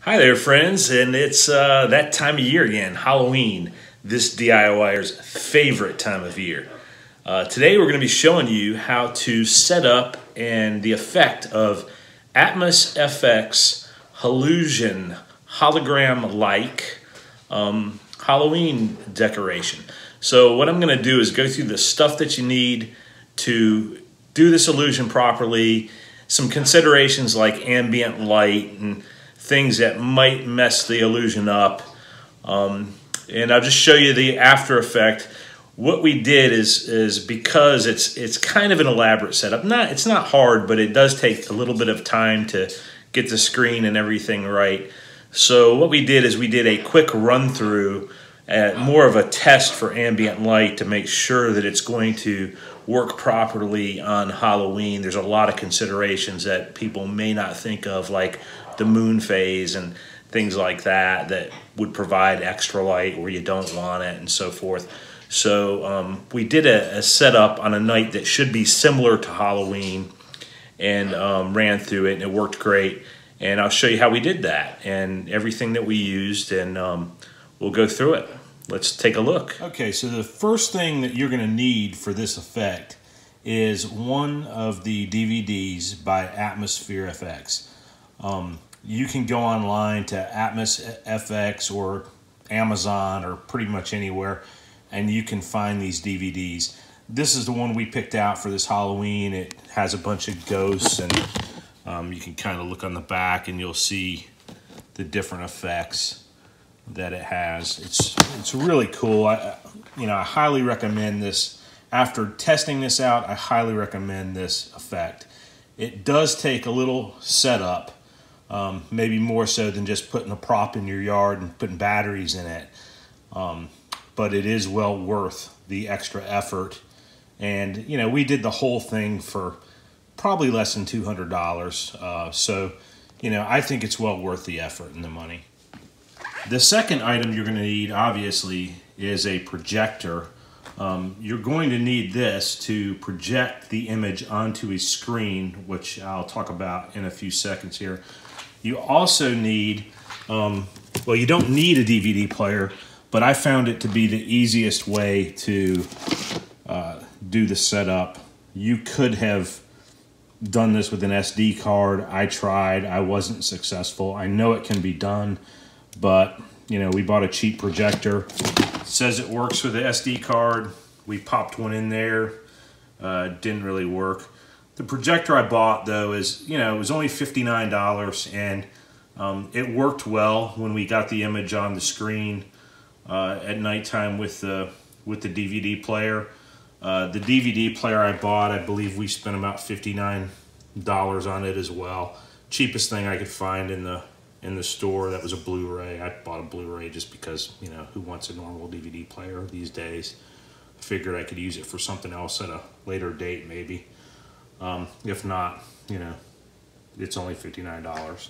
Hi there, friends, and it's that time of year again, Halloween, this DIYer's favorite time of year. Today we're going to be showing you how to set up and the effect of AtmosFX Hollusion hologram-like Halloween decoration. So what I'm going to do is go through the stuff that you need to do this illusion properly, some considerations like ambient light and things that might mess the illusion up, and I'll just show you the after effect. What we did is because it's kind of an elaborate setup. It's not hard, but it does take a little bit of time to get the screen and everything right. So what we did is we did a quick run through, more of a test for ambient light to make sure that it's going to work properly on Halloween. There's a lot of considerations that people may not think of, like the moon phase and things like that would provide extra light where you don't want it and so forth. So we did a setup on a night that should be similar to Halloween and ran through it, and it worked great. And I'll show you how we did that and everything that we used, and we'll go through it. Let's take a look. Okay, so the first thing that you're going to need for this effect is one of the DVDs by AtmosFear FX. You can go online to AtmosFX or Amazon or pretty much anywhere, and you can find these DVDs. This is the one we picked out for this Halloween. It has a bunch of ghosts, and you can kind of look on the back and you'll see the different effects that it has. It's really cool. I highly recommend this. After testing this out, I highly recommend this effect. It does take a little setup, maybe more so than just putting a prop in your yard and putting batteries in it, but it is well worth the extra effort. And we did the whole thing for probably less than $200, so I think it's well worth the effort and the money. The second item you're going to need, obviously, is a projector. You're going to need this to project the image onto a screen, which I'll talk about in a few seconds here. You also need, well, you don't need a DVD player, but I found it to be the easiest way to do the setup. You could have done this with an SD card. I tried. I wasn't successful. I know it can be done, but we bought a cheap projector. It says it works with the SD card. We popped one in there. Didn't really work. The projector I bought, though, is it was only $59, and it worked well when we got the image on the screen at nighttime with the DVD player. The DVD player I bought, I believe we spent about $59 on it as well. Cheapest thing I could find in the store. That was a Blu-ray. I bought a Blu-ray just because who wants a normal DVD player these days? I figured I could use it for something else at a later date, maybe. If not, it's only $59.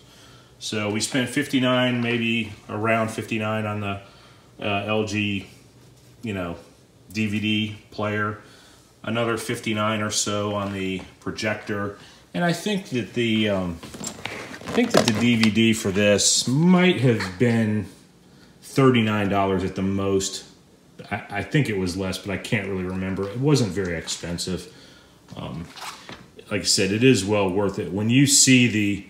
So we spent $59, maybe around $59 on the LG, DVD player. Another $59 or so on the projector, and I think that the DVD for this might have been $39 at the most. I think it was less, but I can't really remember. It wasn't very expensive. Like I said, it is well worth it. When you see the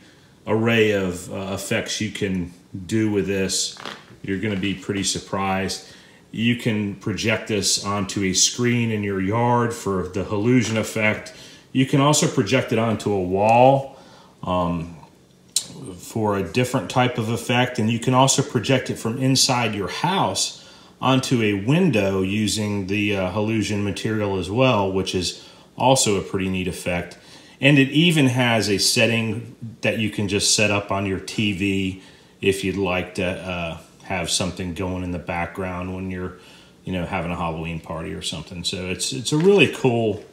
array of effects you can do with this, you're going to be pretty surprised. You can project this onto a screen in your yard for the Hollusion effect. You can also project it onto a wall for a different type of effect, and you can also project it from inside your house onto a window using the Hollusion material as well, which is also a pretty neat effect. And it even has a setting that you can just set up on your TV if you'd like to have something going in the background when you're having a Halloween party or something. So it's a really cool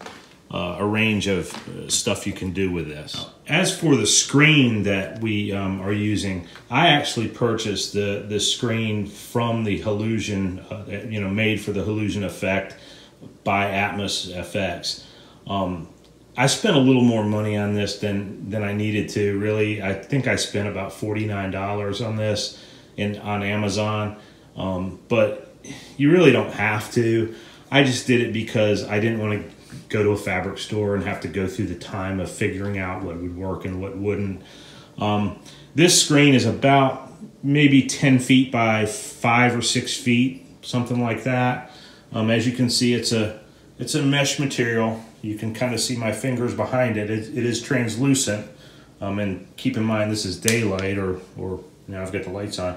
a range of stuff you can do with this. As for the screen that we are using, I actually purchased the screen from the Hollusion, made for the Hollusion effect by AtmosFX. I spent a little more money on this than I needed to, really. I think I spent about $49 on this on Amazon, but you really don't have to. I just did it because I didn't want to go to a fabric store and have to go through the time of figuring out what would work and what wouldn't. This screen is about maybe 10 feet by 5 or 6 feet, something like that. As you can see, it's a mesh material. You can kind of see my fingers behind it. It is translucent. And keep in mind, this is daylight, or now I've got the lights on.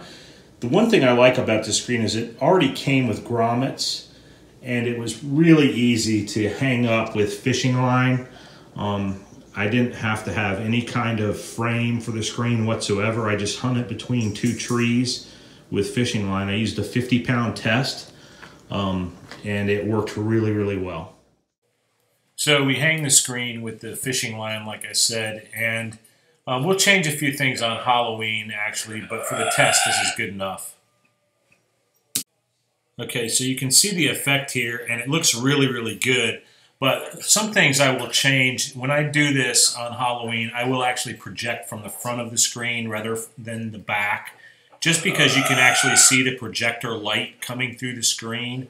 The one thing I like about this screen is it already came with grommets, and it was really easy to hang up with fishing line. I didn't have to have any kind of frame for the screen whatsoever. I just hung it between 2 trees with fishing line. I used a 50-pound test, and it worked really, really well. So we hang the screen with the fishing line, like I said, and we'll change a few things on Halloween, actually, but for the test, this is good enough. Okay, so you can see the effect here, and it looks really, really good. But some things I will change. When I do this on Halloween, I will actually project from the front of the screen rather than the back, just because you can actually see the projector light coming through the screen.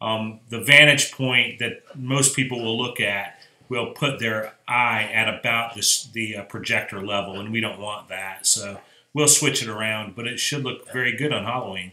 The vantage point that most people will look at will put their eye at about the projector level, and we don't want that. So we'll switch it around, but it should look very good on Halloween.